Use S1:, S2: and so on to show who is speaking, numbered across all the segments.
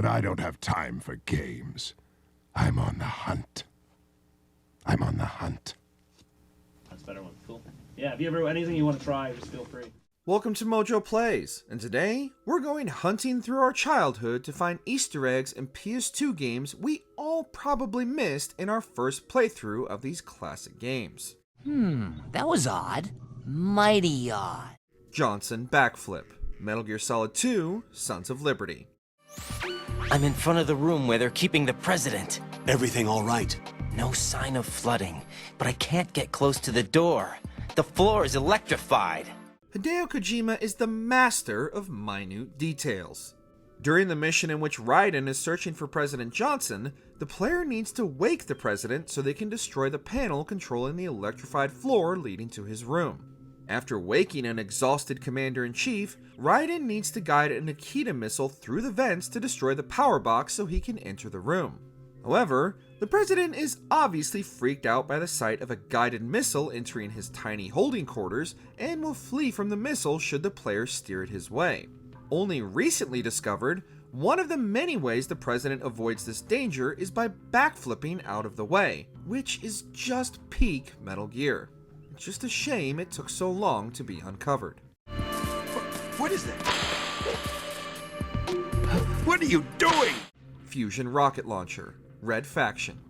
S1: but I don't have time for games. I'm on the hunt. I'm on the hunt.
S2: That's a better one. Cool. Yeah, if you ever anything you want to try, just feel free.
S3: Welcome to MojoPlays, and today we're going hunting through our childhood to find Easter eggs in PS2 games we all probably missed in our first playthrough of these classic games.
S4: That was odd. Mighty odd.
S3: Johnson Backflip, Metal Gear Solid 2, Sons of Liberty.
S4: I'm in front of the room where they're keeping the president.
S5: Everything all right?
S4: No sign of flooding, but I can't get close to the door. The floor is electrified.
S3: Hideo Kojima is the master of minute details. During the mission in which Raiden is searching for President Johnson, the player needs to wake the president so they can destroy the panel controlling the electrified floor leading to his room. After waking an exhausted commander-in-chief, Raiden needs to guide a Nikita missile through the vents to destroy the power box so he can enter the room. However, the president is obviously freaked out by the sight of a guided missile entering his tiny holding quarters and will flee from the missile should the player steer it his way. Only recently discovered, one of the many ways the president avoids this danger is by backflipping out of the way, which is just peak Metal Gear. It's just a shame it took so long to be uncovered.
S5: What is that? What are you doing?
S3: Fusion Rocket Launcher, Red Faction.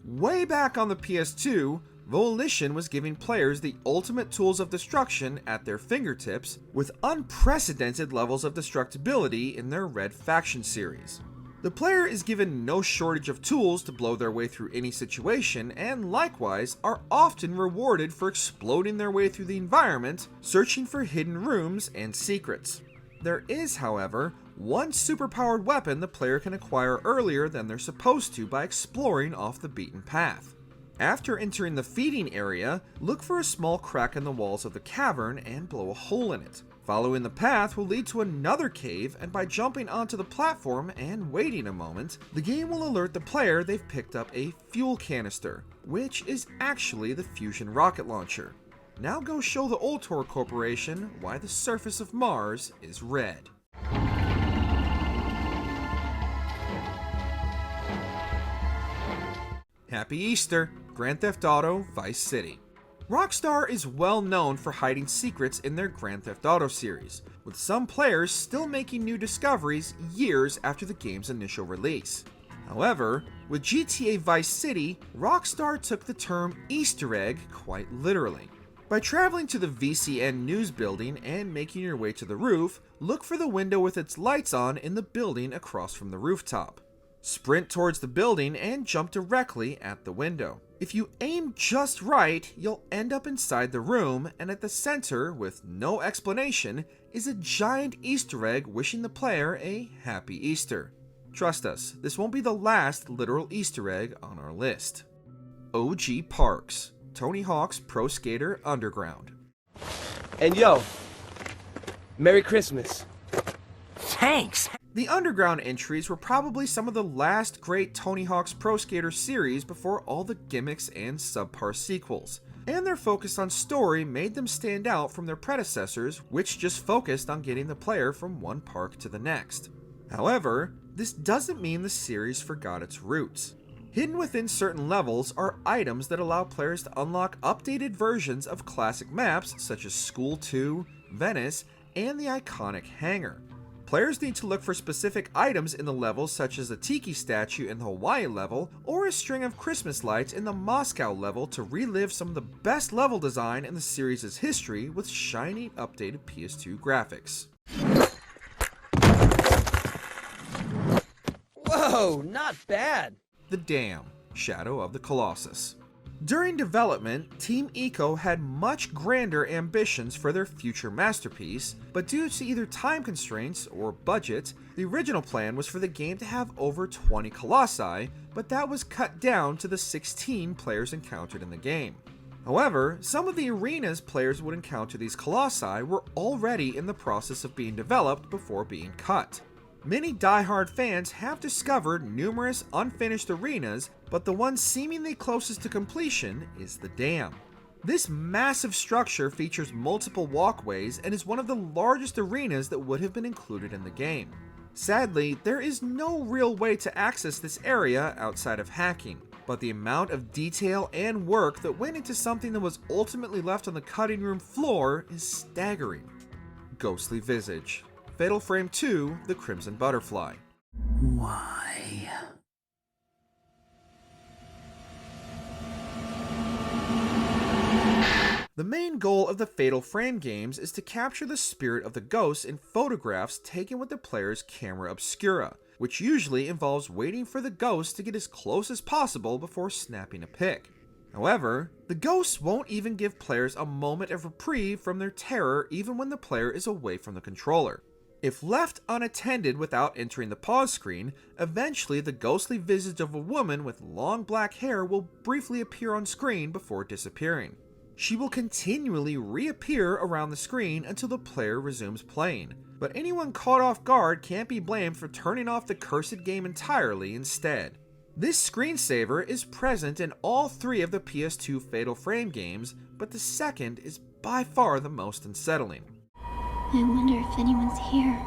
S3: Way back on the PS2, Volition was giving players the ultimate tools of destruction at their fingertips, with unprecedented levels of destructibility in their Red Faction series. The player is given no shortage of tools to blow their way through any situation, and likewise are often rewarded for exploding their way through the environment, searching for hidden rooms and secrets. There is, however, one superpowered weapon the player can acquire earlier than they're supposed to by exploring off the beaten path. After entering the feeding area, look for a small crack in the walls of the cavern and blow a hole in it. Following the path will lead to another cave, and by jumping onto the platform and waiting a moment, the game will alert the player they've picked up a fuel canister, which is actually the Fusion Rocket Launcher. Now go show the Ultor Corporation why the surface of Mars is red. Happy Easter, Grand Theft Auto Vice City. Rockstar is well known for hiding secrets in their Grand Theft Auto series, with some players still making new discoveries years after the game's initial release. However, with GTA Vice City, Rockstar took the term Easter egg quite literally. By traveling to the VCN news building and making your way to the roof, look for the window with its lights on in the building across from the rooftop. Sprint towards the building and jump directly at the window. If you aim just right, you'll end up inside the room, and at the center, with no explanation, is a giant Easter egg wishing the player a happy Easter. Trust us, this won't be the last literal Easter egg on our list. OG Parks, Tony Hawk's Pro Skater Underground.
S6: And yo, Merry Christmas.
S4: Thanks!
S3: The Underground entries were probably some of the last great Tony Hawk's Pro Skater series before all the gimmicks and subpar sequels, and their focus on story made them stand out from their predecessors, which just focused on getting the player from one park to the next. However, this doesn't mean the series forgot its roots. Hidden within certain levels are items that allow players to unlock updated versions of classic maps such as School 2, Venice, and the iconic Hangar. Players need to look for specific items in the levels such as a Tiki statue in the Hawaii level or a string of Christmas lights in the Moscow level to relive some of the best level design in the series' history with shiny updated PS2 graphics.
S6: Whoa, not bad.
S3: The Dam, Shadow of the Colossus. During development, Team Ico had much grander ambitions for their future masterpiece, but due to either time constraints or budget, the original plan was for the game to have over 20 colossi, but that was cut down to the 16 players encountered in the game. However, some of the arenas players would encounter these colossi were already in the process of being developed before being cut. Many die-hard fans have discovered numerous unfinished arenas, but the one seemingly closest to completion is the Dam. This massive structure features multiple walkways and is one of the largest arenas that would have been included in the game. Sadly, there is no real way to access this area outside of hacking, but the amount of detail and work that went into something that was ultimately left on the cutting room floor is staggering. Ghostly Visage. Fatal Frame 2: The Crimson Butterfly.
S7: Why?
S3: The main goal of the Fatal Frame games is to capture the spirit of the ghosts in photographs taken with the player's camera obscura, which usually involves waiting for the ghost to get as close as possible before snapping a pic. However, the ghosts won't even give players a moment of reprieve from their terror even when the player is away from the controller. If left unattended without entering the pause screen, eventually the ghostly visage of a woman with long black hair will briefly appear on screen before disappearing. She will continually reappear around the screen until the player resumes playing, but anyone caught off guard can't be blamed for turning off the cursed game entirely instead. This screensaver is present in all three of the PS2 Fatal Frame games, but the second is by far the most unsettling.
S8: I wonder if anyone's here.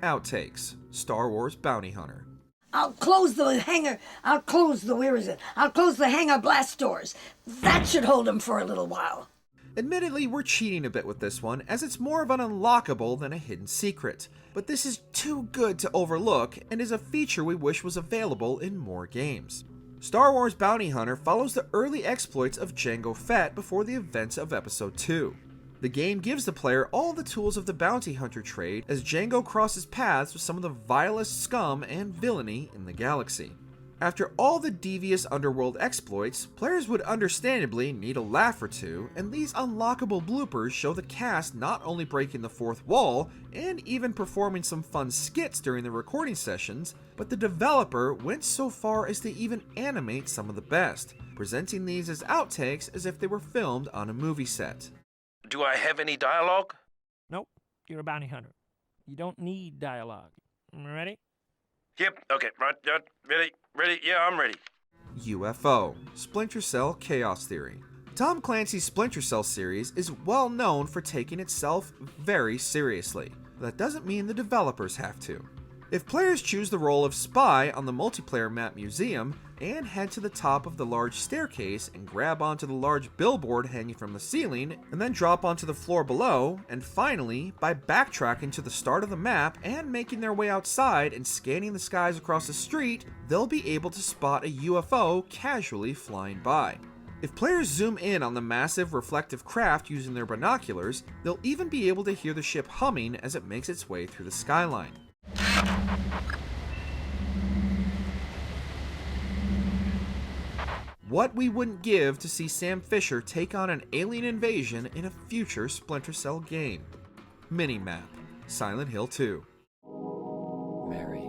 S3: Outtakes. Star Wars Bounty Hunter.
S9: I'll close the hangar. I'll close the hangar blast doors. That should hold them for a little while.
S3: Admittedly, we're cheating a bit with this one, as it's more of an unlockable than a hidden secret, but this is too good to overlook and is a feature we wish was available in more games. Star Wars Bounty Hunter follows the early exploits of Jango Fett before the events of Episode 2. The game gives the player all the tools of the bounty hunter trade as Jango crosses paths with some of the vilest scum and villainy in the galaxy. After all the devious underworld exploits, players would understandably need a laugh or two, and these unlockable bloopers show the cast not only breaking the fourth wall and even performing some fun skits during the recording sessions, but the developer went so far as to even animate some of the best, presenting these as outtakes as if they were filmed on a movie set.
S10: Do I have any dialogue?
S11: Nope, you're a bounty hunter. You don't need dialogue. Ready?
S10: Yep, okay, right, ready, yeah, I'm ready.
S3: UFO, Splinter Cell Chaos Theory. Tom Clancy's Splinter Cell series is well known for taking itself very seriously. That doesn't mean the developers have to. If players choose the role of spy on the multiplayer map Museum and head to the top of the large staircase and grab onto the large billboard hanging from the ceiling, and then drop onto the floor below, and finally, by backtracking to the start of the map and making their way outside and scanning the skies across the street, they'll be able to spot a UFO casually flying by. If players zoom in on the massive reflective craft using their binoculars, they'll even be able to hear the ship humming as it makes its way through the skyline. What we wouldn't give to see Sam Fisher take on an alien invasion in a future Splinter Cell game. Minimap, Silent Hill 2.
S7: Mary,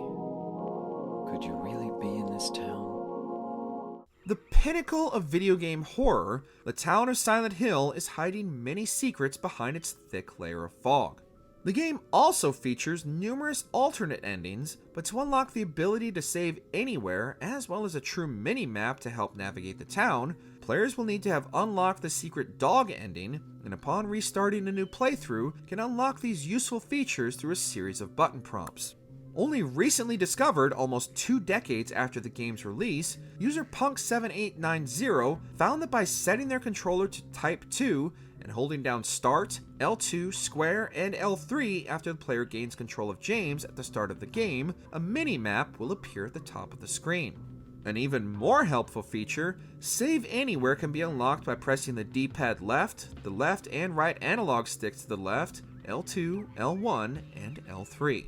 S7: could you really be in this town?
S3: The pinnacle of video game horror, the town of Silent Hill is hiding many secrets behind its thick layer of fog. The game also features numerous alternate endings, but to unlock the ability to save anywhere, as well as a true mini-map to help navigate the town, players will need to have unlocked the secret dog ending, and upon restarting a new playthrough, can unlock these useful features through a series of button prompts. Only recently discovered almost 2 decades after the game's release, user Punk7890 found that by setting their controller to Type 2, and holding down Start, L2, Square, and L3 after the player gains control of James at the start of the game, a mini-map will appear at the top of the screen. An even more helpful feature, Save Anywhere can be unlocked by pressing the D-pad left, the left and right analog sticks to the left, L2, L1, and L3.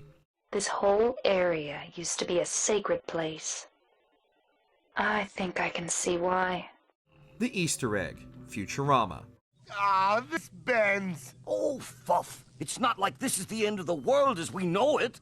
S8: This whole area used to be a sacred place. I think I can see why.
S3: The Easter Egg, Futurama.
S5: Ah, this bends.
S12: Oh, Fuff. It's not like this is the end of the world as we know it.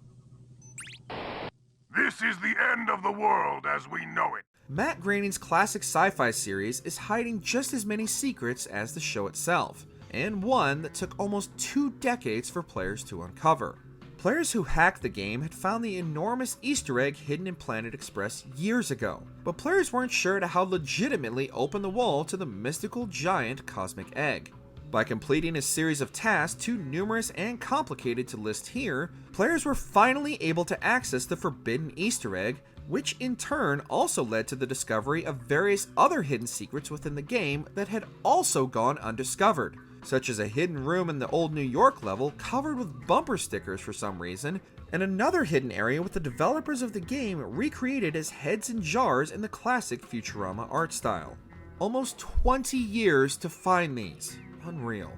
S1: This is the end of the world as we know it.
S3: Matt Groening's classic sci-fi series is hiding just as many secrets as the show itself, and one that took almost 2 decades for players to uncover. Players who hacked the game had found the enormous Easter egg hidden in Planet Express years ago, but players weren't sure to how legitimately open the wall to the mystical giant cosmic egg. By completing a series of tasks too numerous and complicated to list here, players were finally able to access the forbidden Easter egg, which in turn also led to the discovery of various other hidden secrets within the game that had also gone undiscovered, such as a hidden room in the old New York level covered with bumper stickers for some reason, and another hidden area with the developers of the game recreated as heads and jars in the classic Futurama art style. Almost 20 years to find these. Unreal.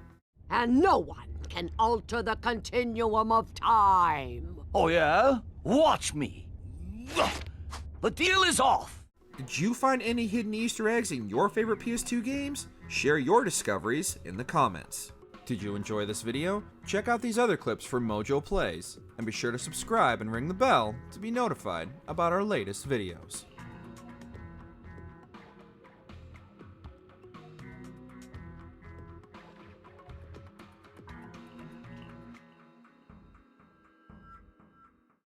S13: And no one can alter the continuum of time.
S12: Oh yeah? Watch me. The deal is off.
S3: Did you find any hidden Easter eggs in your favorite PS2 games? Share your discoveries in the comments. Did you enjoy this video? Check out these other clips from MojoPlays, and be sure to subscribe and ring the bell to be notified about our latest videos.